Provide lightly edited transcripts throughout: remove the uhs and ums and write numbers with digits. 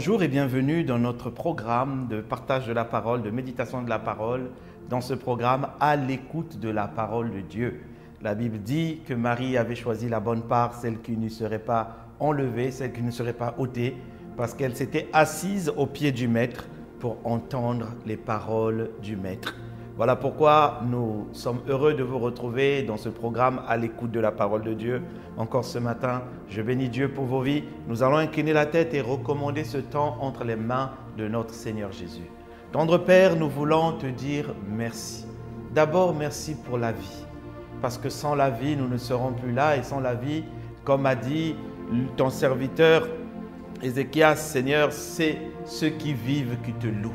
Bonjour et bienvenue dans notre programme de partage de la parole, de méditation de la parole, dans ce programme à l'écoute de la parole de Dieu. La Bible dit que Marie avait choisi la bonne part, celle qui ne serait pas enlevée, celle qui ne serait pas ôtée, parce qu'elle s'était assise au pied du Maître pour entendre les paroles du Maître. Voilà pourquoi nous sommes heureux de vous retrouver dans ce programme à l'écoute de la parole de Dieu. Encore ce matin, je bénis Dieu pour vos vies. Nous allons incliner la tête et recommander ce temps entre les mains de notre Seigneur Jésus. Tendre Père, nous voulons te dire merci. D'abord, merci pour la vie. Parce que sans la vie, nous ne serons plus là. Et sans la vie, comme a dit ton serviteur Ézéchias, Seigneur, c'est ceux qui vivent qui te louent.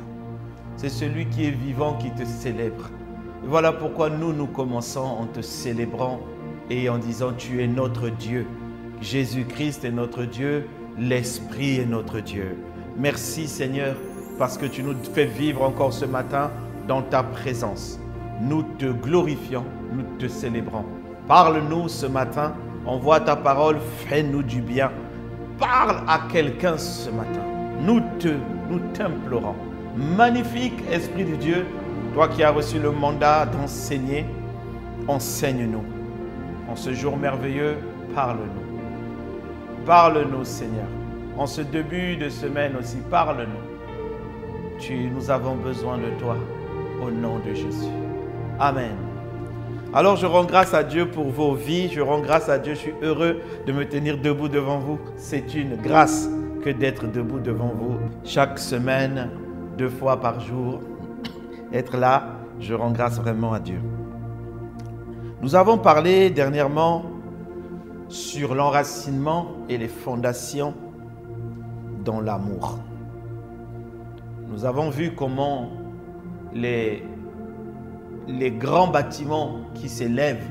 C'est celui qui est vivant qui te célèbre. Et voilà pourquoi nous commençons en te célébrant et en disant tu es notre Dieu. Jésus-Christ est notre Dieu, l'Esprit est notre Dieu. Merci Seigneur parce que tu nous fais vivre encore ce matin dans ta présence. Nous te glorifions, nous te célébrons. Parle-nous ce matin, envoie ta parole, fais-nous du bien. Parle à quelqu'un ce matin. Nous t'implorons. Magnifique Esprit de Dieu, toi qui as reçu le mandat d'enseigner, enseigne-nous. En ce jour merveilleux, parle-nous. Parle-nous Seigneur. En ce début de semaine aussi, parle-nous. Nous avons besoin de toi, au nom de Jésus. Amen. Alors je rends grâce à Dieu pour vos vies, je rends grâce à Dieu, je suis heureux de me tenir debout devant vous. C'est une grâce que d'être debout devant vous chaque semaine, 2 fois par jour. Être là, je rends grâce vraiment à Dieu. Nous avons parlé dernièrement sur l'enracinement et les fondations dans l'amour. Nous avons vu comment les grands bâtiments qui s'élèvent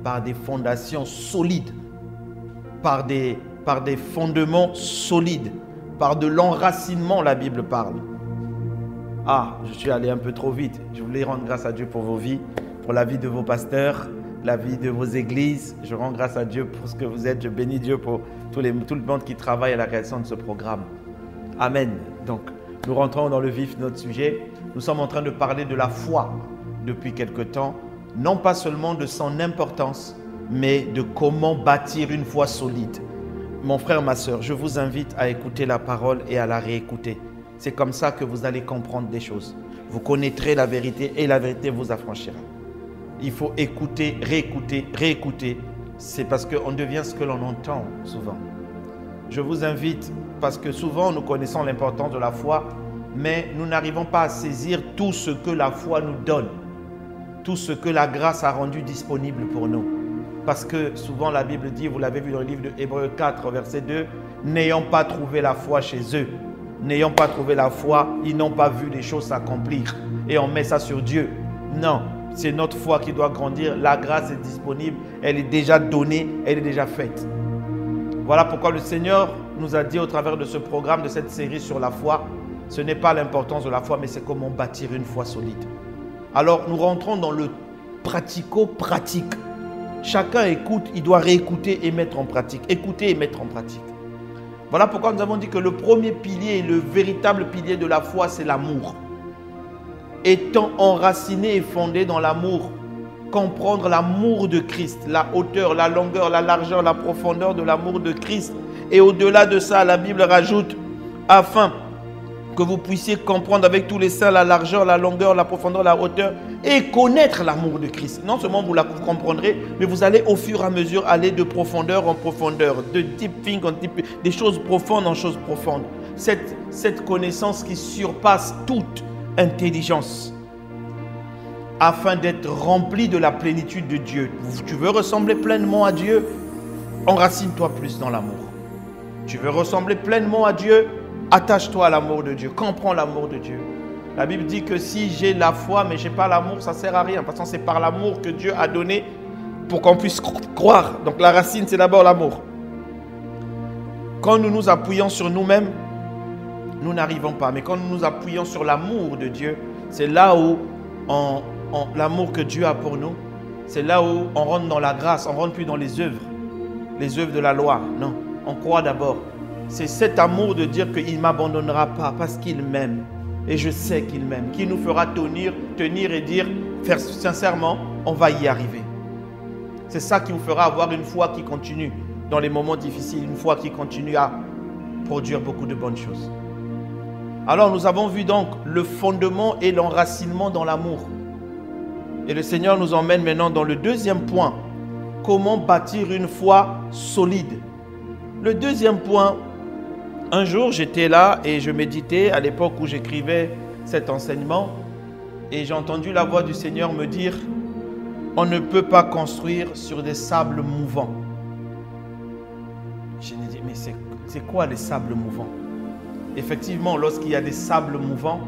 par des fondations solides, par des fondements solides, par de l'enracinement, la Bible parle. Je suis allé un peu trop vite. Je voulais rendre grâce à Dieu pour vos vies, pour la vie de vos pasteurs, la vie de vos églises. Je rends grâce à Dieu pour ce que vous êtes. Je bénis Dieu pour tout le monde qui travaille à la création de ce programme. Amen. Donc, nous rentrons dans le vif de notre sujet. Nous sommes en train de parler de la foi depuis quelque temps. Non pas seulement de son importance, mais de comment bâtir une foi solide. Mon frère, ma soeur, je vous invite à écouter la parole et à la réécouter. C'est comme ça que vous allez comprendre des choses. Vous connaîtrez la vérité et la vérité vous affranchira. Il faut écouter, réécouter. C'est parce qu'on devient ce que l'on entend souvent. Je vous invite, parce que souvent nous connaissons l'importance de la foi, mais nous n'arrivons pas à saisir tout ce que la foi nous donne, tout ce que la grâce a rendu disponible pour nous. Parce que souvent la Bible dit, vous l'avez vu dans le livre de Hébreux 4, verset 2, « N'ayant pas trouvé la foi chez eux, n'ayant pas trouvé la foi, ils n'ont pas vu les choses s'accomplir. » Et on met ça sur Dieu. Non, c'est notre foi qui doit grandir. La grâce est disponible, elle est déjà donnée, elle est déjà faite. Voilà pourquoi le Seigneur nous a dit au travers de ce programme, de cette série sur la foi, ce n'est pas l'importance de la foi, mais c'est comment bâtir une foi solide. Alors nous rentrons dans le pratico-pratique. Chacun écoute, il doit réécouter et mettre en pratique. Écouter et mettre en pratique. Voilà pourquoi nous avons dit que le premier pilier, le véritable pilier de la foi, c'est l'amour. Étant enraciné et fondé dans l'amour, comprendre l'amour de Christ, la hauteur, la longueur, la largeur, la profondeur de l'amour de Christ. Et au-delà de ça, la Bible rajoute, afin que vous puissiez comprendre avec tous les saints la largeur, la longueur, la profondeur, la hauteur et connaître l'amour de Christ. Non seulement vous comprendrez, mais vous allez au fur et à mesure aller de profondeur en profondeur, de deep thing en deep, des choses profondes en choses profondes. Cette connaissance qui surpasse toute intelligence afin d'être rempli de la plénitude de Dieu. Tu veux ressembler pleinement à Dieu? Enracine-toi plus dans l'amour. Tu veux ressembler pleinement à Dieu? Attache-toi à l'amour de Dieu, comprends l'amour de Dieu. La Bible dit que si j'ai la foi mais je n'ai pas l'amour, ça ne sert à rien. Parce que c'est par l'amour que Dieu a donné pour qu'on puisse croire. Donc la racine, c'est d'abord l'amour. Quand nous nous appuyons sur nous-mêmes, nous n'arrivons pas. Mais quand nous nous appuyons sur l'amour de Dieu, c'est là où l'amour que Dieu a pour nous, c'est là où on rentre dans la grâce, on ne rentre plus dans les œuvres de la loi. Non, on croit d'abord. c'est cet amour de dire qu'il ne m'abandonnera pas parce qu'il m'aime. Et je sais qu'il m'aime, qui nous fera tenir et dire, faire sincèrement, on va y arriver. C'est ça qui vous fera avoir une foi qui continue dans les moments difficiles, une foi qui continue à produire beaucoup de bonnes choses. Alors nous avons vu donc le fondement et l'enracinement dans l'amour. Et le Seigneur nous emmène maintenant dans le deuxième point. Comment bâtir une foi solide? Le deuxième point, un jour j'étais là et je méditais à l'époque où j'écrivais cet enseignement et j'ai entendu la voix du Seigneur me dire: on ne peut pas construire sur des sables mouvants. Je me dis, mais c'est quoi les sables mouvants? Effectivement, lorsqu'il y a des sables mouvants,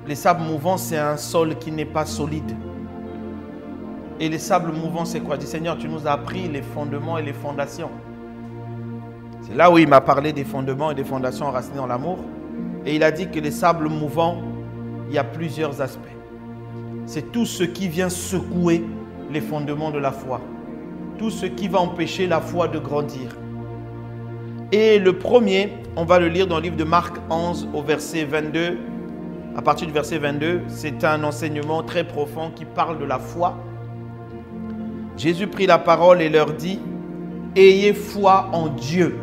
les sables mouvants, c'est un sol qui n'est pas solide. Et les sables mouvants, c'est quoi? Je dis, Seigneur, tu nous as appris les fondements et les fondations. C'est là où il m'a parlé des fondements et des fondations enracinées dans l'amour. Et il a dit que les sables mouvants, il y a plusieurs aspects. C'est tout ce qui vient secouer les fondements de la foi. Tout ce qui va empêcher la foi de grandir. Et le premier, on va le lire dans le livre de Marc 11 au verset 22. À partir du verset 22, c'est un enseignement très profond qui parle de la foi. Jésus prit la parole et leur dit: ayez foi en Dieu.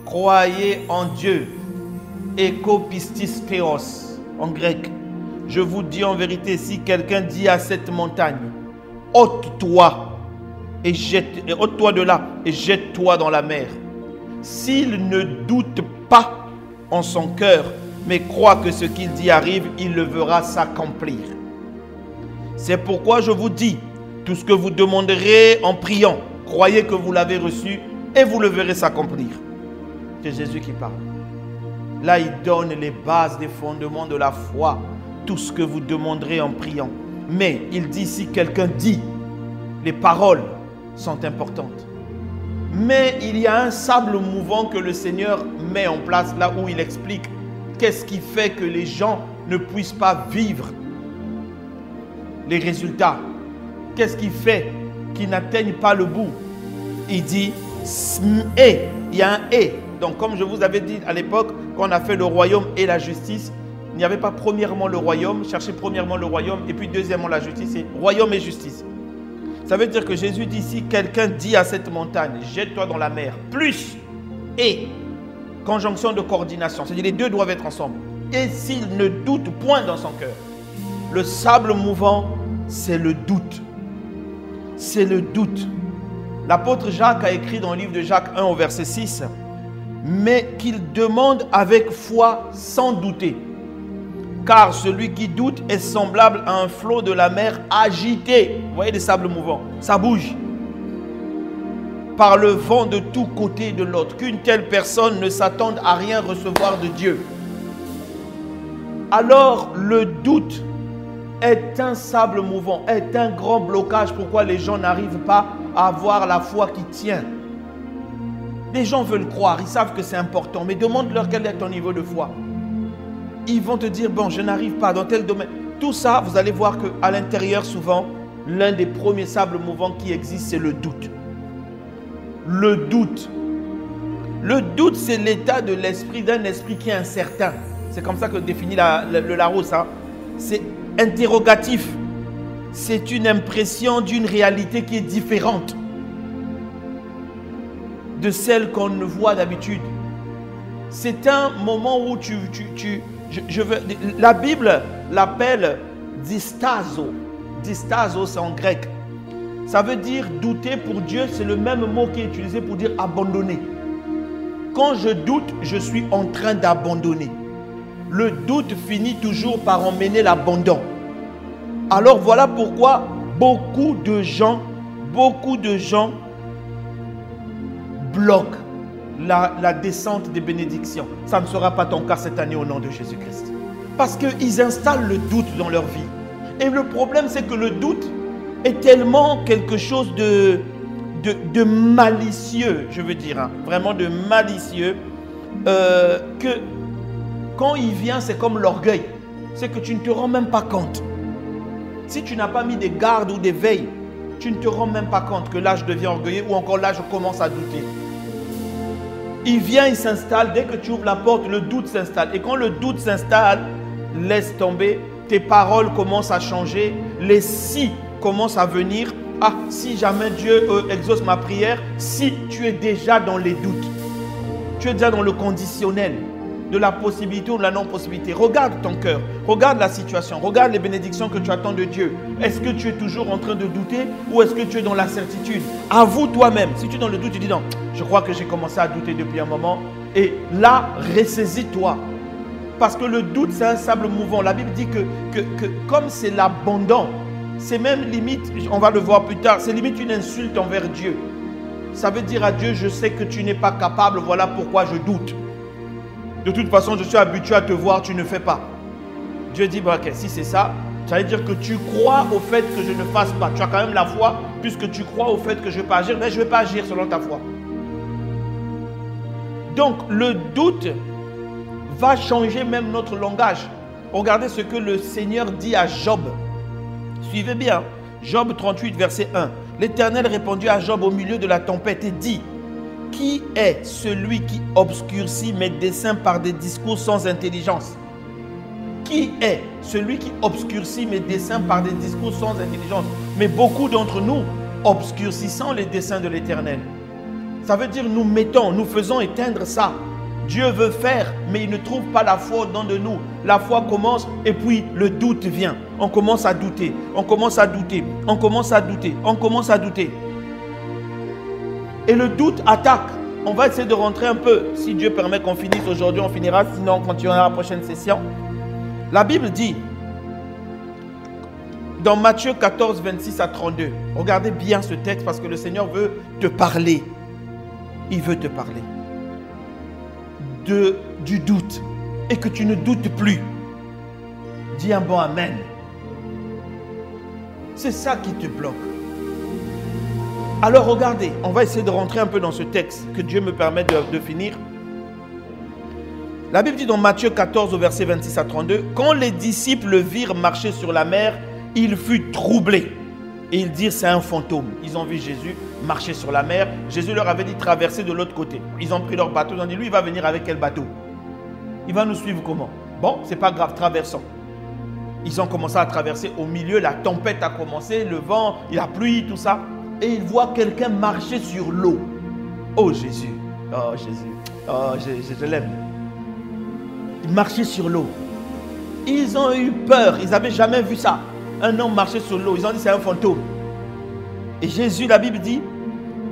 Croyez en Dieu. Eko pistis theos en grec. Je vous dis en vérité, si quelqu'un dit à cette montagne, ôte-toi de là et jette-toi dans la mer. S'il ne doute pas en son cœur, mais croit que ce qu'il dit arrive, il le verra s'accomplir. C'est pourquoi je vous dis, tout ce que vous demanderez en priant, croyez que vous l'avez reçu et vous le verrez s'accomplir. C'est Jésus qui parle. Là, il donne les bases des fondements de la foi. Tout ce que vous demanderez en priant. Mais il dit, si quelqu'un dit, les paroles sont importantes. Mais il y a un sable mouvant que le Seigneur met en place là où il explique qu'est-ce qui fait que les gens ne puissent pas vivre les résultats. Qu'est-ce qui fait qu'ils n'atteignent pas le bout? Il dit, et, il y a un et. Donc comme je vous avais dit à l'époque, quand on a fait le royaume et la justice, il n'y avait pas premièrement le royaume, cherchez premièrement le royaume et puis deuxièmement la justice, c'est royaume et justice. Ça veut dire que Jésus dit, si quelqu'un dit à cette montagne, jette-toi dans la mer, plus et, conjonction de coordination, c'est-à-dire les deux doivent être ensemble. Et s'il ne doute point dans son cœur, le sable mouvant, c'est le doute. C'est le doute. L'apôtre Jacques a écrit dans le livre de Jacques 1 au verset 6, mais qu'il demande avec foi sans douter. Car celui qui doute est semblable à un flot de la mer agité. Vous voyez les sables mouvants, ça bouge. Par le vent de tous côtés de l'autre. Qu'une telle personne ne s'attende à rien recevoir de Dieu. Alors le doute est un sable mouvant, est un grand blocage. Pourquoi les gens n'arrivent pas à avoir la foi qui tient? Les gens veulent croire, ils savent que c'est important, mais demande-leur quel est ton niveau de foi. Ils vont te dire, bon, je n'arrive pas dans tel domaine. Tout ça, vous allez voir qu'à l'intérieur, souvent, l'un des premiers sables mouvants qui existent, c'est le doute. Le doute. Le doute, c'est l'état de l'esprit, d'un esprit qui est incertain. C'est comme ça que définit le Larousse. Hein. C'est interrogatif. C'est une impression d'une réalité qui est différente de celle qu'on ne voit d'habitude. C'est un moment où la Bible l'appelle distazo. Distazo, c'est en grec. Ça veut dire douter pour Dieu, c'est le même mot qui est utilisé pour dire abandonner. Quand je doute, je suis en train d'abandonner. Le doute finit toujours par emmener l'abandon. Alors voilà pourquoi beaucoup de gens bloquent la descente des bénédictions. Ça ne sera pas ton cas cette année au nom de Jésus-Christ. Parce qu'ils installent le doute dans leur vie. Et le problème, c'est que le doute est tellement quelque chose de malicieux, je veux dire, hein, vraiment de malicieux, que quand il vient, c'est comme l'orgueil. C'est que tu ne te rends même pas compte. Si tu n'as pas mis des gardes ou des veilles, tu ne te rends même pas compte que là, je deviens orgueilleux ou encore là, je commence à douter. Il vient, il s'installe. Dès que tu ouvres la porte, le doute s'installe. Et quand le doute s'installe, laisse tomber. Tes paroles commencent à changer. Les si commencent à venir. Ah, si jamais Dieu exauce ma prière, si tu es déjà dans les doutes, tu es déjà dans le conditionnel de la possibilité ou de la non-possibilité. Regarde ton cœur, regarde la situation, regarde les bénédictions que tu attends de Dieu. Est-ce que tu es toujours en train de douter ou est-ce que tu es dans la certitude? Avoue toi-même. Si tu es dans le doute, tu dis non, je crois que j'ai commencé à douter depuis un moment. Et là, ressaisis-toi. Parce que le doute, c'est un sable mouvant. La Bible dit que comme c'est l'abandon, c'est même limite, on va le voir plus tard, c'est limite une insulte envers Dieu. Ça veut dire à Dieu, je sais que tu n'es pas capable, voilà pourquoi je doute. De toute façon, je suis habitué à te voir, tu ne fais pas. Dieu dit, ok, si c'est ça, ça veut dire que tu crois au fait que je ne fasse pas. Tu as quand même la foi, puisque tu crois au fait que je ne vais pas agir, mais je ne vais pas agir selon ta foi. Donc, le doute va changer même notre langage. Regardez ce que le Seigneur dit à Job. Suivez bien. Job 38, verset 1. L'Éternel répondit à Job au milieu de la tempête et dit: qui est celui qui obscurcit mes desseins par des discours sans intelligence? Qui est celui qui obscurcit mes desseins par des discours sans intelligence? Mais beaucoup d'entre nous obscurcissons les desseins de l'Éternel. Ça veut dire nous faisons éteindre ça. Dieu veut faire, mais il ne trouve pas la foi au dedans de nous. La foi commence et puis le doute vient. On commence à douter, on commence à douter, on commence à douter, on commence à douter. Et le doute attaque. On va essayer de rentrer un peu. Si Dieu permet qu'on finisse aujourd'hui, on finira. Sinon, on continuera la prochaine session. La Bible dit, dans Matthieu 14, 26 à 32, regardez bien ce texte parce que le Seigneur veut te parler. Il veut te parler du doute et que tu ne doutes plus. Dis un bon amen. C'est ça qui te bloque. Alors regardez, on va essayer de rentrer un peu dans ce texte, que Dieu me permet de finir. La Bible dit dans Matthieu 14 au verset 26 à 32, quand les disciples le virent marcher sur la mer, il fut troublé. Et ils dirent c'est un fantôme. Ils ont vu Jésus marcher sur la mer. Jésus leur avait dit traverser de l'autre côté. Ils ont pris leur bateau, ils ont dit lui il va venir avec quel bateau? Il va nous suivre comment? Bon, c'est pas grave, traversons. Ils ont commencé à traverser. Au milieu, la tempête a commencé, le vent, la pluie, tout ça. Et ils voient quelqu'un marcher sur l'eau. Oh Jésus, oh Jésus, oh je l'aime. Il marchait sur l'eau. Ils ont eu peur, ils n'avaient jamais vu ça. Un homme marcher sur l'eau, ils ont dit c'est un fantôme. Et Jésus, la Bible dit,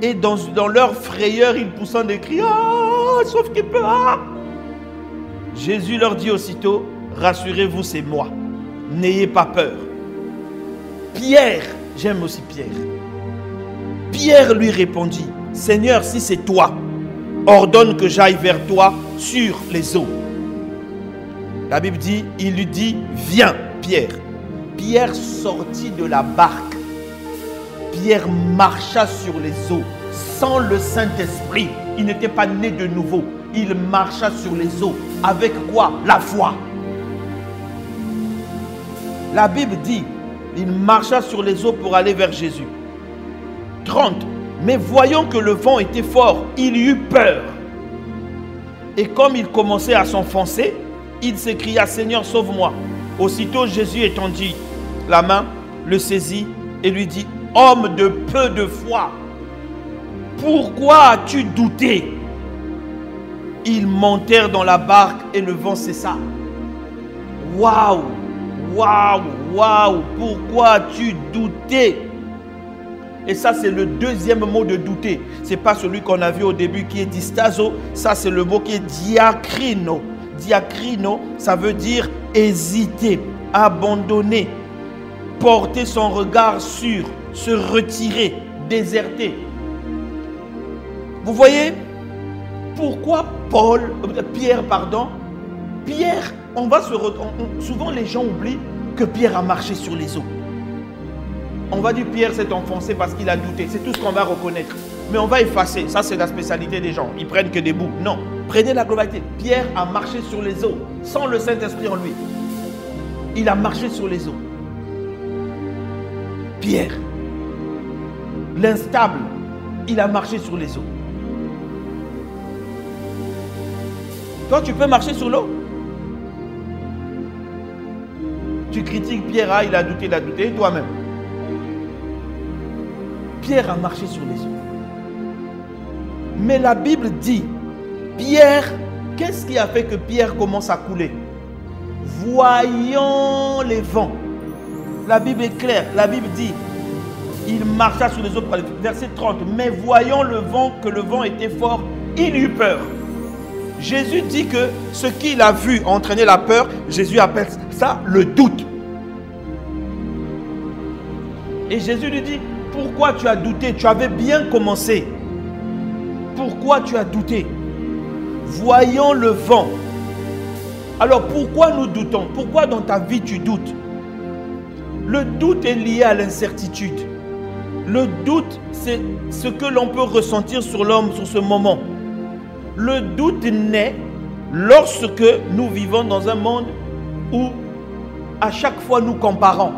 et dans leur frayeur, ils poussant des cris, oh, sauf qu'il peut, ah. Jésus leur dit aussitôt, rassurez-vous, c'est moi. N'ayez pas peur. Pierre, j'aime aussi Pierre. Pierre lui répondit, Seigneur, si c'est toi, ordonne que j'aille vers toi sur les eaux. La Bible dit, il lui dit, viens, Pierre. Pierre sortit de la barque. Pierre marcha sur les eaux sans le Saint-Esprit. Il n'était pas né de nouveau. Il marcha sur les eaux. Avec quoi? La foi. La Bible dit, il marcha sur les eaux pour aller vers Jésus. 30. Mais voyant que le vent était fort, il eut peur. Et comme il commençait à s'enfoncer, il s'écria, Seigneur, sauve-moi. Aussitôt Jésus étendit la main, le saisit et lui dit, homme de peu de foi, pourquoi as-tu douté? Ils montèrent dans la barque et le vent cessa. Waouh, waouh, waouh, pourquoi as-tu douté? Et ça, c'est le deuxième mot de douter. Ce n'est pas celui qu'on a vu au début qui est distazo. Ça, c'est le mot qui est diakrino. Diakrino, ça veut dire hésiter, abandonner, porter son regard sur, se retirer, déserter. Vous voyez pourquoi Pierre, souvent les gens oublient que Pierre a marché sur les eaux. On va dire Pierre s'est enfoncé parce qu'il a douté. C'est tout ce qu'on va reconnaître. Mais on va effacer. Ça, c'est la spécialité des gens. Ils prennent que des bouts. Non. Prenez la globalité. Pierre a marché sur les eaux sans le Saint-Esprit en lui. Il a marché sur les eaux. Pierre, l'instable, il a marché sur les eaux. Toi, tu peux marcher sur l'eau? Tu critiques Pierre, ah, il a douté, toi-même. Pierre a marché sur les eaux. Mais la Bible dit, Pierre, qu'est-ce qui a fait que Pierre commence à couler? Voyant les vents. La Bible est claire, la Bible dit, il marcha sur les eaux, verset 30, mais voyant le vent, que le vent était fort, il eut peur. Jésus dit que ce qu'il a vu entraîner la peur, Jésus appelle ça le doute. Et Jésus lui dit, pourquoi tu as douté? Tu avais bien commencé. Pourquoi tu as douté? Voyant le vent. Alors pourquoi nous doutons? Pourquoi dans ta vie tu doutes? Le doute est lié à l'incertitude. Le doute, c'est ce que l'on peut ressentir sur l'homme sur ce moment. Le doute naît lorsque nous vivons dans un monde où à chaque fois nous comparons.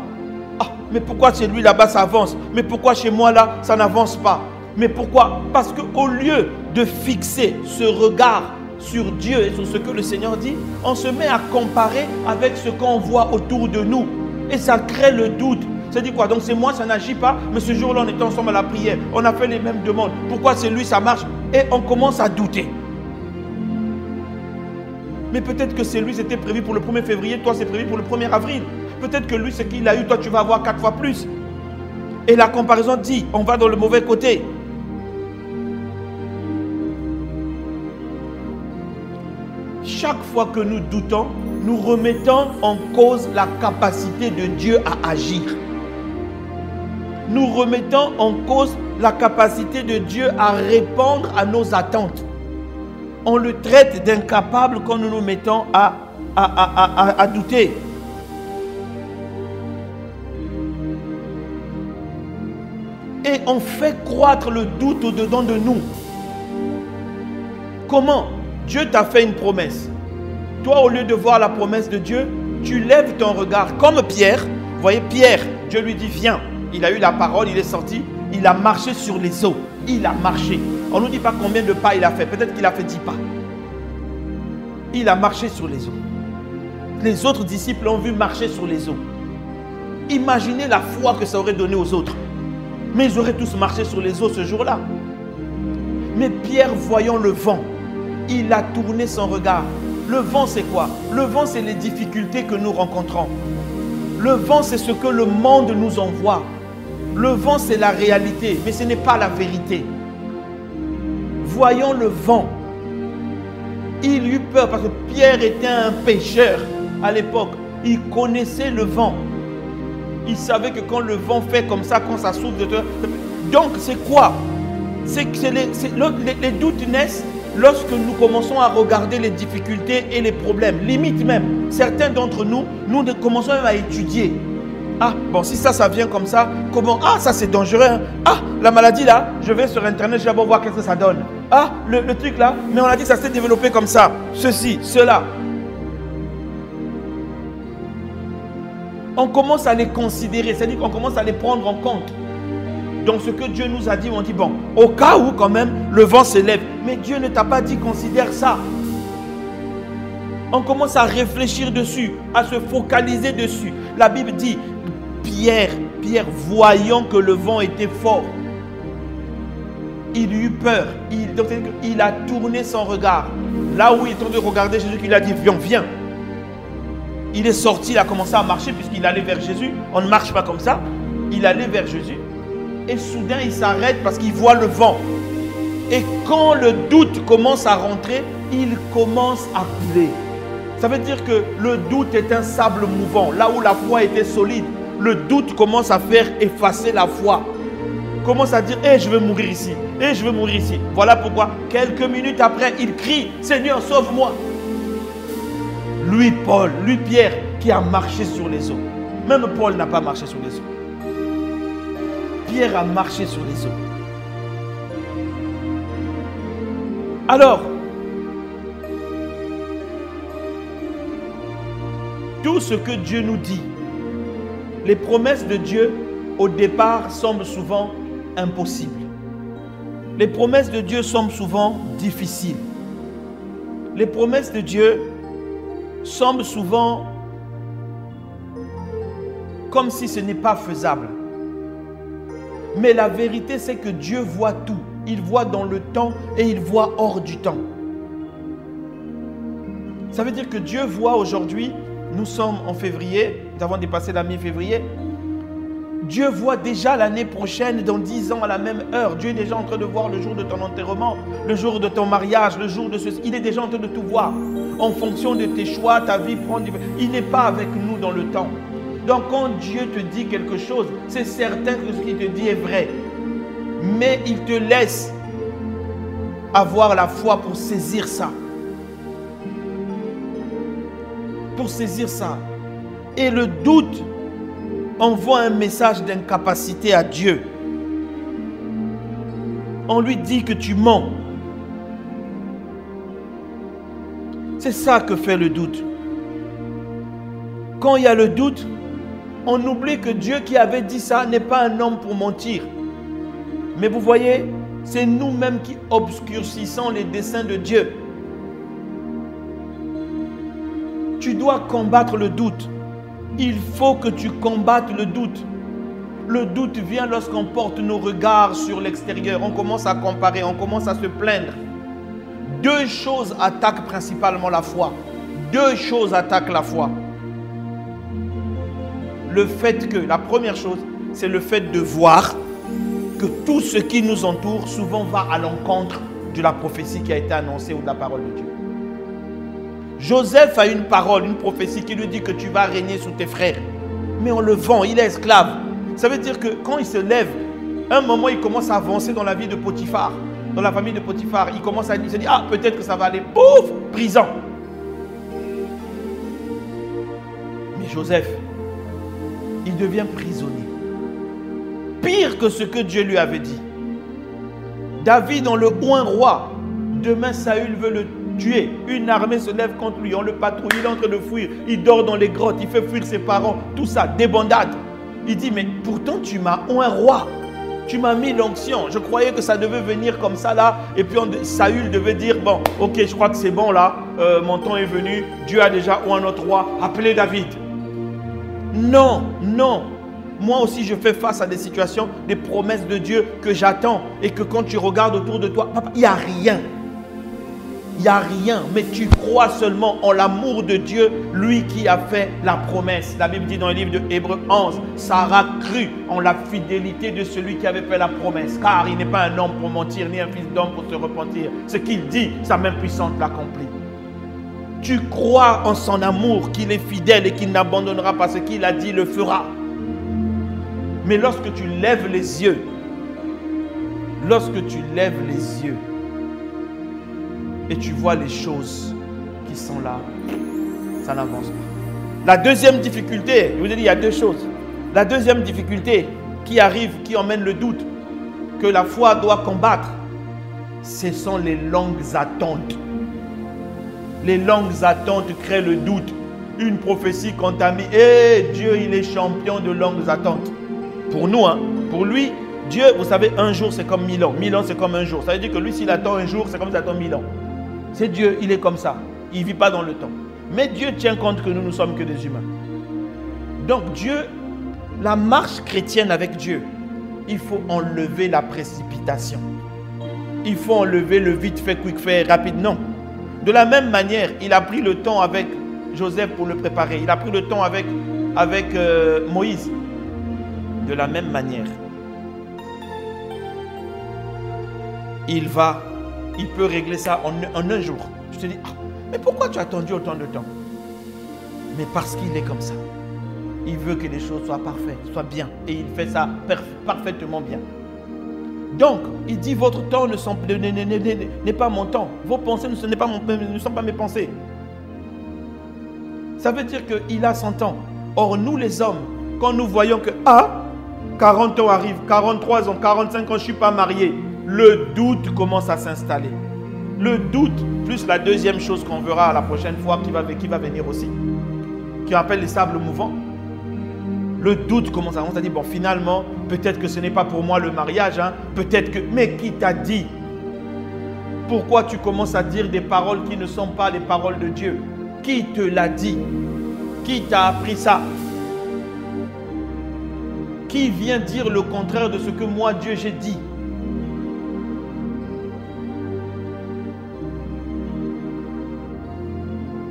Ah, mais pourquoi chez lui là-bas ça avance? Mais pourquoi chez moi là ça n'avance pas? Mais pourquoi? Parce qu'au lieu de fixer ce regard sur Dieu et sur ce que le Seigneur dit, on se met à comparer avec ce qu'on voit autour de nous. Et ça crée le doute. Ça dit quoi? Donc c'est moi, ça n'agit pas, mais ce jour-là on était ensemble à la prière. On a fait les mêmes demandes. Pourquoi c'est lui, ça marche? Et on commence à douter. Mais peut-être que c'est lui, c'était prévu pour le 1er février, toi c'est prévu pour le 1er avril. Peut-être que lui, ce qu'il a eu, toi tu vas avoir 4 fois plus. Et la comparaison dit, on va dans le mauvais côté. Chaque fois que nous doutons, nous remettons en cause la capacité de Dieu à agir. Nous remettons en cause la capacité de Dieu à répondre à nos attentes. On le traite d'incapable quand nous nous mettons à douter. Et on fait croître le doute au-dedans de nous. Comment? Dieu t'a fait une promesse. Toi, au lieu de voir la promesse de Dieu, tu lèves ton regard. Comme Pierre, vous voyez Pierre, Dieu lui dit viens. Il a eu la parole, il est sorti, il a marché sur les eaux. Il a marché. On ne nous dit pas combien de pas il a fait. Peut-être qu'il a fait 10 pas. Il a marché sur les eaux. Les autres disciples ont vu marcher sur les eaux. Imaginez la foi que ça aurait donné aux autres. Mais ils auraient tous marché sur les eaux ce jour-là. Mais Pierre, voyant le vent, il a tourné son regard. Le vent, c'est quoi? Le vent, c'est les difficultés que nous rencontrons. Le vent, c'est ce que le monde nous envoie. Le vent, c'est la réalité, mais ce n'est pas la vérité. Voyons le vent. Il eut peur parce que Pierre était un pêcheur à l'époque. Il connaissait le vent. Il savait que quand le vent fait comme ça, quand ça souffle de toi. Donc, c'est quoi? C'est que les doutes naissent lorsque nous commençons à regarder les difficultés et les problèmes. Limite même, certains d'entre nous, nous commençons même à étudier. Ah, bon, si ça vient comme ça, comment? Ah, ça c'est dangereux. Hein? Ah, la maladie là, je vais sur Internet, je vais d'abord voir qu'est-ce que ça donne. Ah, le truc là, mais on a dit que ça s'est développé comme ça. Ceci, cela. On commence à les considérer, c'est-à-dire qu'on commence à les prendre en compte. Donc ce que Dieu nous a dit, on dit bon, au cas où quand même le vent s'élève. Mais Dieu ne t'a pas dit considère ça. On commence à réfléchir dessus, à se focaliser dessus. La Bible dit, Pierre, voyant que le vent était fort, il eut peur. Il a tourné son regard. Là où il est en train de regarder Jésus, il a dit viens. Il est sorti, il a commencé à marcher puisqu'il allait vers Jésus. On ne marche pas comme ça. Il allait vers Jésus. Et soudain, il s'arrête parce qu'il voit le vent. Et quand le doute commence à rentrer, il commence à couler. Ça veut dire que le doute est un sable mouvant. Là où la foi était solide, le doute commence à faire effacer la foi. Commence à dire, je vais mourir ici. Je vais mourir ici. Voilà pourquoi, quelques minutes après, il crie, Seigneur, sauve-moi. Lui, Paul, lui, Pierre, qui a marché sur les eaux. Même Paul n'a pas marché sur les eaux. Pierre a marché sur les eaux. Alors, tout ce que Dieu nous dit, les promesses de Dieu, au départ, semblent souvent impossibles. Les promesses de Dieu semblent souvent difficiles. les promesses de Dieu semblent souvent comme si ce n'est pas faisable. Mais la vérité, c'est que Dieu voit tout. Il voit dans le temps et il voit hors du temps. Ça veut dire que Dieu voit aujourd'hui, nous sommes en février, nous avons dépassé la mi-février. Dieu voit déjà l'année prochaine, dans 10 ans, à la même heure. Dieu est déjà en train de voir le jour de ton enterrement, le jour de ton mariage, le jour de ceci. Il est déjà en train de tout voir. En fonction de tes choix, ta vie prend du... Il n'est pas avec nous dans le temps. Donc quand Dieu te dit quelque chose, c'est certain que ce qu'il te dit est vrai. Mais il te laisse avoir la foi pour saisir ça. Pour saisir ça. Et le doute envoie un message d'incapacité à Dieu. On lui dit que tu mens. C'est ça que fait le doute. Quand il y a le doute, on oublie que Dieu qui avait dit ça n'est pas un homme pour mentir. Mais vous voyez, c'est nous-mêmes qui obscurcissons les desseins de Dieu. Tu dois combattre le doute. Il faut que tu combattes le doute. Le doute vient lorsqu'on porte nos regards sur l'extérieur. On commence à comparer, on commence à se plaindre. Deux choses attaquent principalement la foi. Deux choses attaquent la foi. Le fait que, la première chose, c'est le fait de voir que tout ce qui nous entoure souvent va à l'encontre de la prophétie qui a été annoncée ou de la parole de Dieu. Joseph a une parole, une prophétie qui lui dit que tu vas régner sous tes frères. Mais on le vend, il est esclave. Ça veut dire que quand il se lève, un moment il commence à avancer dans la vie de Potiphar, dans la famille de Potiphar. Il commence à se dire, ah peut-être que ça va aller, pouf, prison. Mais Joseph, il devient prisonnier. Pire que ce que Dieu lui avait dit. David, on le oint roi. Demain, Saül veut le tuer. Une armée se lève contre lui. On le patrouille. Il est en train de fuir. Il dort dans les grottes. Il fait fuir ses parents. Tout ça, débandade. Il dit, mais pourtant, tu m'as oint roi. Tu m'as mis l'onction. Je croyais que ça devait venir comme ça là. Et puis Saül devait dire, bon, ok, je crois que c'est bon là. Mon temps est venu. Dieu a déjà oint notre roi. Appelez David. Non, non. Moi aussi, je fais face à des situations, des promesses de Dieu que j'attends. Et que quand tu regardes autour de toi, papa, il n'y a rien. Il n'y a rien. Mais tu crois seulement en l'amour de Dieu, lui qui a fait la promesse. La Bible dit dans le livre de Hébreux 11, Sarah crut en la fidélité de celui qui avait fait la promesse. Car il n'est pas un homme pour mentir, ni un fils d'homme pour se repentir. Ce qu'il dit, sa main puissante l'accomplit. Tu crois en son amour, qu'il est fidèle et qu'il n'abandonnera pas ce qu'il a dit, le fera. Mais lorsque tu lèves les yeux, et tu vois les choses qui sont là, ça n'avance pas. La deuxième difficulté, je vous ai dit, il y a deux choses. La deuxième difficulté qui arrive, qui emmène le doute, que la foi doit combattre, ce sont les longues attentes. Les longues attentes créent le doute. Une prophétie contamine. Dieu, il est champion de longues attentes. Pour nous, hein, pour lui, Dieu, vous savez, un jour c'est comme 1000 ans. 1000 ans c'est comme un jour. Ça veut dire que lui, s'il attend un jour, c'est comme s'il attend 1000 ans. C'est Dieu, il est comme ça. Il ne vit pas dans le temps. Mais Dieu tient compte que nous ne sommes que des humains. Donc Dieu, la marche chrétienne avec Dieu, il faut enlever la précipitation. Il faut enlever le vite fait, quick fait, rapide. Non. De la même manière, il a pris le temps avec Joseph pour le préparer. Il a pris le temps avec Moïse. De la même manière, il peut régler ça en un jour. Je te dis, mais pourquoi tu as attendu autant de temps? Mais parce qu'il est comme ça. Il veut que les choses soient parfaites, soient bien. Et il fait ça parfaitement bien. Donc, il dit, votre temps n'est pas mon temps. Vos pensées ne sont pas mes pensées. Ça veut dire qu'il a son temps. Or, nous les hommes, quand nous voyons que, 40 ans arrivent, 43 ans, 45 ans, je ne suis pas marié. Le doute commence à s'installer. Le doute, plus la deuxième chose qu'on verra la prochaine fois qui va venir aussi, qui appelle les sables mouvants. Le doute commence à dire, bon, finalement, peut-être que ce n'est pas pour moi le mariage, hein, peut-être que... Mais qui t'a dit? Pourquoi tu commences à dire des paroles qui ne sont pas les paroles de Dieu? Qui te l'a dit? Qui t'a appris ça? Qui vient dire le contraire de ce que moi, Dieu, j'ai dit?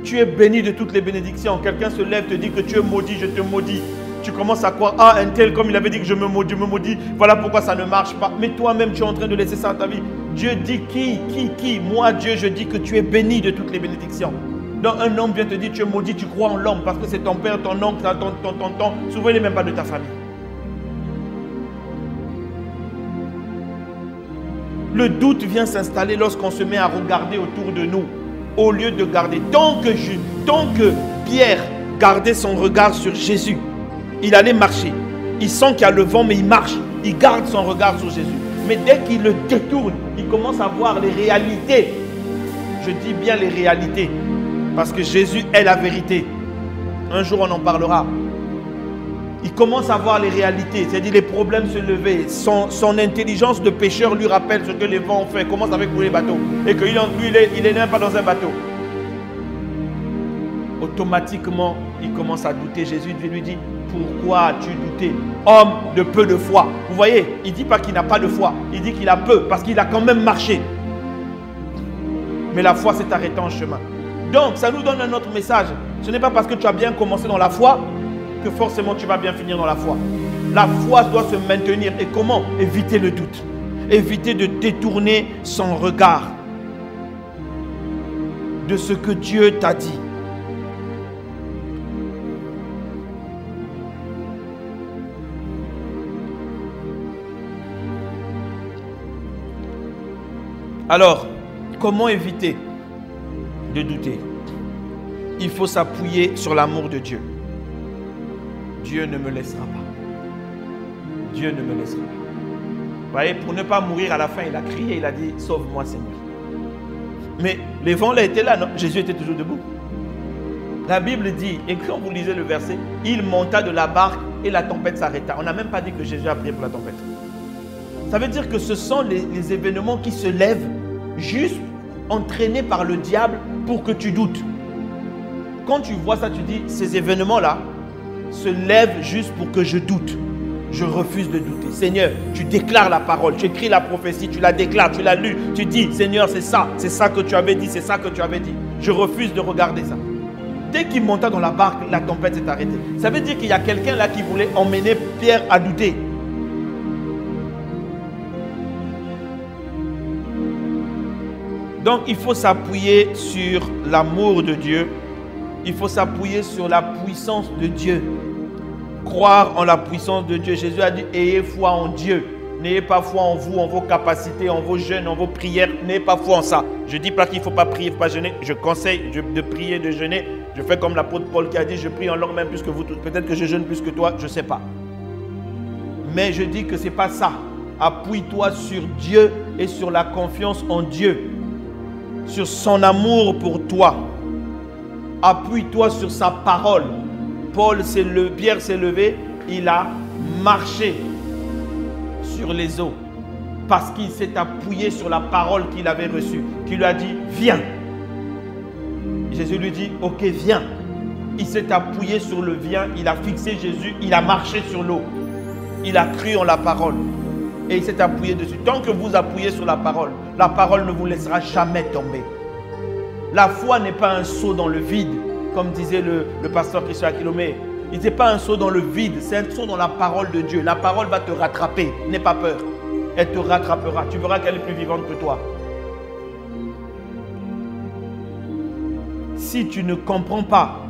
Tu es béni de toutes les bénédictions. Quelqu'un se lève, te dit que tu es maudit, je te maudis. Tu commences à croire, ah, un tel, comme il avait dit que je me maudis, voilà pourquoi ça ne marche pas. Mais toi-même, tu es en train de laisser ça dans ta vie. Dieu dit qui? Moi, Dieu, je dis que tu es béni de toutes les bénédictions. Donc un homme vient te dire, tu es maudit, tu crois en l'homme, parce que c'est ton père, ton oncle, ton tonton. Souvent, il n'est même pas de ta famille. Le doute vient s'installer lorsqu'on se met à regarder autour de nous, au lieu de garder. Tant que Pierre gardait son regard sur Jésus, il allait marcher. Il sent qu'il y a le vent, mais il marche. Il garde son regard sur Jésus. Mais dès qu'il le détourne, il commence à voir les réalités. Je dis bien les réalités. Parce que Jésus est la vérité. Un jour, on en parlera. Il commence à voir les réalités. C'est-à-dire les problèmes se lever. Son intelligence de pêcheur lui rappelle ce que les vents ont fait. Il commence avec les bateaux. Et qu'il n'est même pas dans un bateau. Automatiquement, il commence à douter. Jésus lui dit, pourquoi as-tu douté, homme de peu de foi? Vous voyez, il ne dit pas qu'il n'a pas de foi. Il dit qu'il a peu parce qu'il a quand même marché. Mais la foi s'est arrêtée en chemin. Donc, ça nous donne un autre message. Ce n'est pas parce que tu as bien commencé dans la foi que forcément tu vas bien finir dans la foi. La foi doit se maintenir. Et comment? Éviter le doute. Éviter de détourner son regard de ce que Dieu t'a dit. Alors, comment éviter de douter? Il faut s'appuyer sur l'amour de Dieu. Dieu ne me laissera pas. Dieu ne me laissera pas. Vous voyez, pour ne pas mourir à la fin, il a crié, il a dit, sauve-moi Seigneur. Mais les vents là étaient là, non? Jésus était toujours debout. La Bible dit, et quand vous lisez le verset, il monta de la barque et la tempête s'arrêta. On n'a même pas dit que Jésus a prié pour la tempête. Ça veut dire que ce sont les événements qui se lèvent juste entraînés par le diable pour que tu doutes. Quand tu vois ça, tu dis, ces événements-là se lèvent juste pour que je doute. Je refuse de douter. Seigneur, tu déclares la parole, tu écris la prophétie, tu la déclares, tu l'as lue. Tu dis, Seigneur, c'est ça que tu avais dit, c'est ça que tu avais dit. Je refuse de regarder ça. Dès qu'il monta dans la barque, la tempête s'est arrêtée. Ça veut dire qu'il y a quelqu'un là qui voulait emmener Pierre à douter. Donc, il faut s'appuyer sur l'amour de Dieu. Il faut s'appuyer sur la puissance de Dieu. Croire en la puissance de Dieu. Jésus a dit, ayez foi en Dieu. N'ayez pas foi en vous, en vos capacités, en vos jeûnes, en vos prières. N'ayez pas foi en ça. Je ne dis pas qu'il ne faut pas prier, il ne faut pas jeûner. Je conseille de prier, de jeûner. Je fais comme l'apôtre Paul qui a dit, je prie en langue même plus que vous tous. Peut-être que je jeûne plus que toi, je ne sais pas. Mais je dis que ce n'est pas ça. Appuie-toi sur Dieu et sur la confiance en Dieu. Sur son amour pour toi. Appuie-toi sur sa parole. Pierre s'est levé, il a marché sur les eaux parce qu'il s'est appuyé sur la parole qu'il avait reçue, qui lui a dit, viens. Jésus lui dit, ok, viens. Il s'est appuyé sur le viens, il a fixé Jésus, il a marché sur l'eau. Il a cru en la parole et il s'est appuyé dessus. Tant que vous appuyez sur la parole ne vous laissera jamais tomber. La foi n'est pas un saut dans le vide, comme disait le pasteur Christian Aquilomé. Il n'est pas un saut dans le vide, c'est un saut dans la parole de Dieu. La parole va te rattraper, n'aie pas peur. Elle te rattrapera, tu verras qu'elle est plus vivante que toi. Si tu ne comprends pas,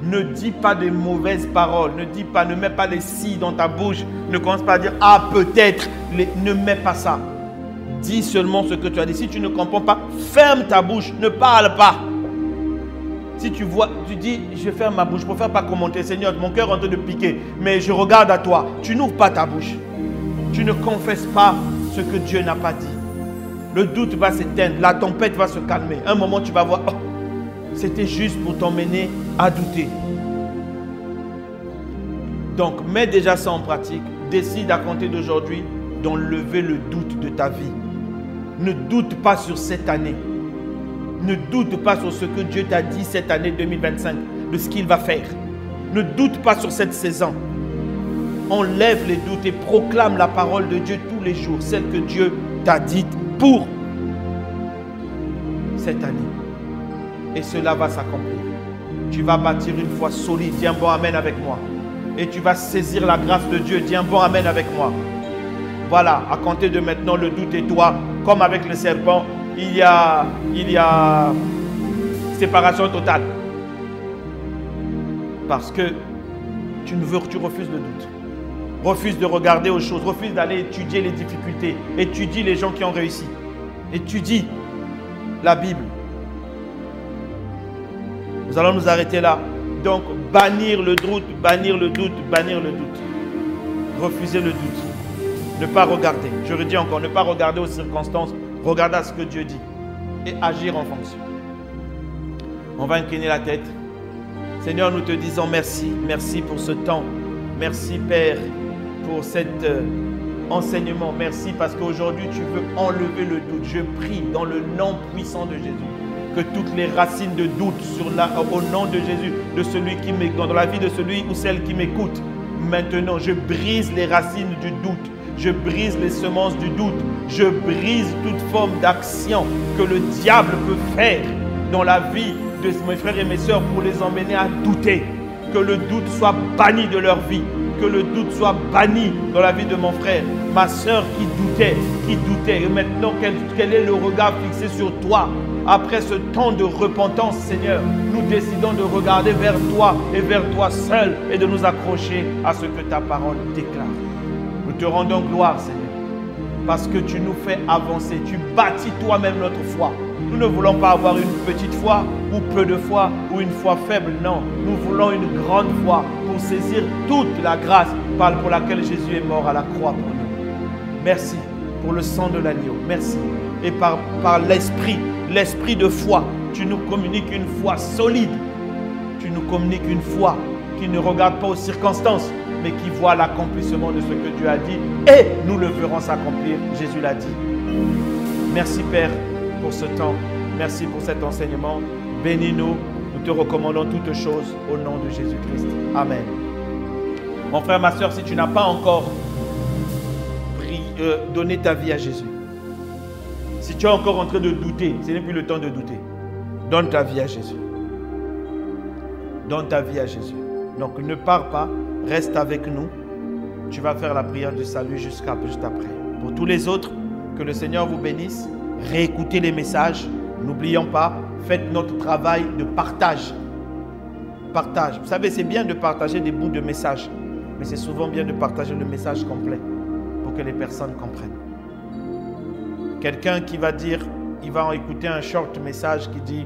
ne dis pas de mauvaises paroles, ne mets pas les si dans ta bouche, ne commence pas à dire, ah peut-être, ne mets pas ça. Dis seulement ce que tu as dit. Si tu ne comprends pas, ferme ta bouche, ne parle pas. Si tu vois, tu dis, je vais fermer ma bouche, je préfère pas commenter, Seigneur, mon cœur est en train de piquer, mais je regarde à toi. Tu n'ouvres pas ta bouche. Tu ne confesses pas ce que Dieu n'a pas dit. Le doute va s'éteindre, la tempête va se calmer. Un moment, tu vas voir, oh, c'était juste pour t'emmener à douter. Donc, mets déjà ça en pratique. Décide à compter d'aujourd'hui d'enlever le doute de ta vie. Ne doute pas sur cette année. Ne doute pas sur ce que Dieu t'a dit cette année 2025, de ce qu'il va faire. Ne doute pas sur cette saison. Enlève les doutes et proclame la parole de Dieu tous les jours, celle que Dieu t'a dite pour cette année. Et cela va s'accomplir. Tu vas bâtir une foi solide. Dis un bon amen avec moi. Et tu vas saisir la grâce de Dieu. Dis un bon amen avec moi. Voilà, à compter de maintenant, le doute est toi. Comme avec le serpent, il y a séparation totale. Parce que tu refuses le doute. Refuse de regarder aux choses. Refuse d'aller étudier les difficultés. Étudie les gens qui ont réussi. Étudie la Bible. Nous allons nous arrêter là. Donc, bannir le doute, bannir le doute, bannir le doute. Refuser le doute. Ne pas regarder. Je redis encore, ne pas regarder aux circonstances. Regarder à ce que Dieu dit. Et agir en fonction. On va incliner la tête. Seigneur, nous te disons merci. Merci pour ce temps. Merci, Père, pour cet enseignement. Merci parce qu'aujourd'hui, tu veux enlever le doute. Je prie dans le nom puissant de Jésus que toutes les racines de doute au nom de Jésus, de celui qui m'écoute, dans la vie de celui ou celle qui m'écoute, maintenant, je brise les racines du doute. Je brise les semences du doute. Je brise toute forme d'action que le diable peut faire dans la vie de mes frères et mes sœurs pour les emmener à douter. Que le doute soit banni de leur vie. Que le doute soit banni dans la vie de mon frère, ma sœur qui doutait. Et maintenant, quel est le regard fixé sur toi? Après ce temps de repentance, Seigneur, nous décidons de regarder vers toi et vers toi seul et de nous accrocher à ce que ta parole déclare. Nous te rendons gloire, Seigneur, parce que tu nous fais avancer. Tu bâtis toi-même notre foi. Nous ne voulons pas avoir une petite foi ou peu de foi ou une foi faible. Non, nous voulons une grande foi pour saisir toute la grâce pour laquelle Jésus est mort à la croix pour nous. Merci pour le sang de l'agneau. Merci. Et par l'esprit de foi, tu nous communiques une foi solide. Tu nous communiques une foi qui ne regarde pas aux circonstances, mais qui voit l'accomplissement de ce que Dieu a dit. Et nous le verrons s'accomplir. Jésus l'a dit. Merci, Père, pour ce temps. Merci pour cet enseignement. Bénis-nous. Nous te recommandons toutes choses au nom de Jésus-Christ. Amen. Mon frère, ma soeur, si tu n'as pas encore donné ta vie à Jésus, si tu es encore en train de douter, ce n'est plus le temps de douter. Donne ta vie à Jésus. Donne ta vie à Jésus. Donc ne pars pas, reste avec nous. Tu vas faire la prière du salut juste après. Pour tous les autres, que le Seigneur vous bénisse. Réécoutez les messages. N'oublions pas, faites notre travail de partage. Partage. Vous savez, c'est bien de partager des bouts de messages, mais c'est souvent bien de partager le message complet pour que les personnes comprennent. Quelqu'un qui va dire, il va écouter un short message qui dit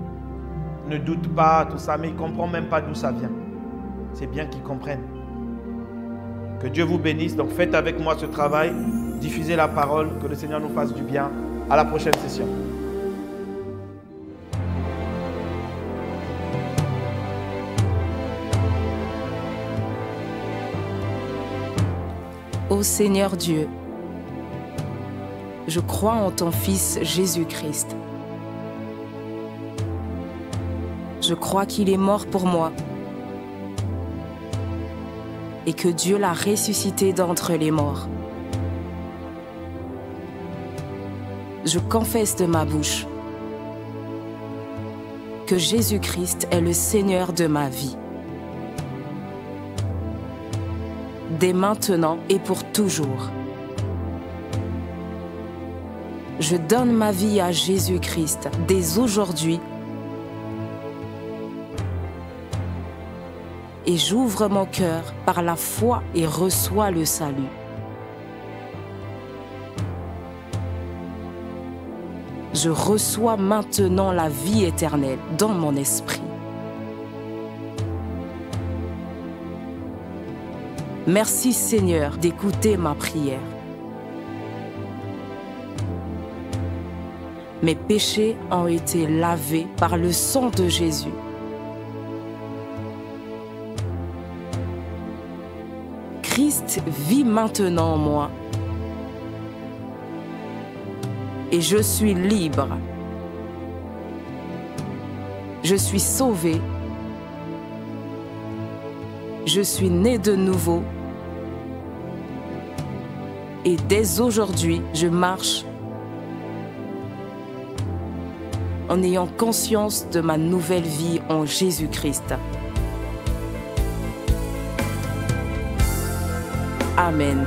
« Ne doute pas, tout ça », mais il ne comprend même pas d'où ça vient. C'est bien qu'il comprenne. Que Dieu vous bénisse. Donc faites avec moi ce travail, diffusez la parole, que le Seigneur nous fasse du bien. À la prochaine session. Ô Seigneur Dieu, je crois en ton Fils Jésus-Christ. Je crois qu'il est mort pour moi et que Dieu l'a ressuscité d'entre les morts. Je confesse de ma bouche que Jésus-Christ est le Seigneur de ma vie. Dès maintenant et pour toujours. Je donne ma vie à Jésus-Christ dès aujourd'hui et j'ouvre mon cœur par la foi et reçois le salut. Je reçois maintenant la vie éternelle dans mon esprit. Merci Seigneur d'écouter ma prière. Mes péchés ont été lavés par le sang de Jésus. Christ vit maintenant en moi. et je suis libre. Je suis sauvé. Je suis né de nouveau. Et dès aujourd'hui, je marche en ayant conscience de ma nouvelle vie en Jésus-Christ. Amen.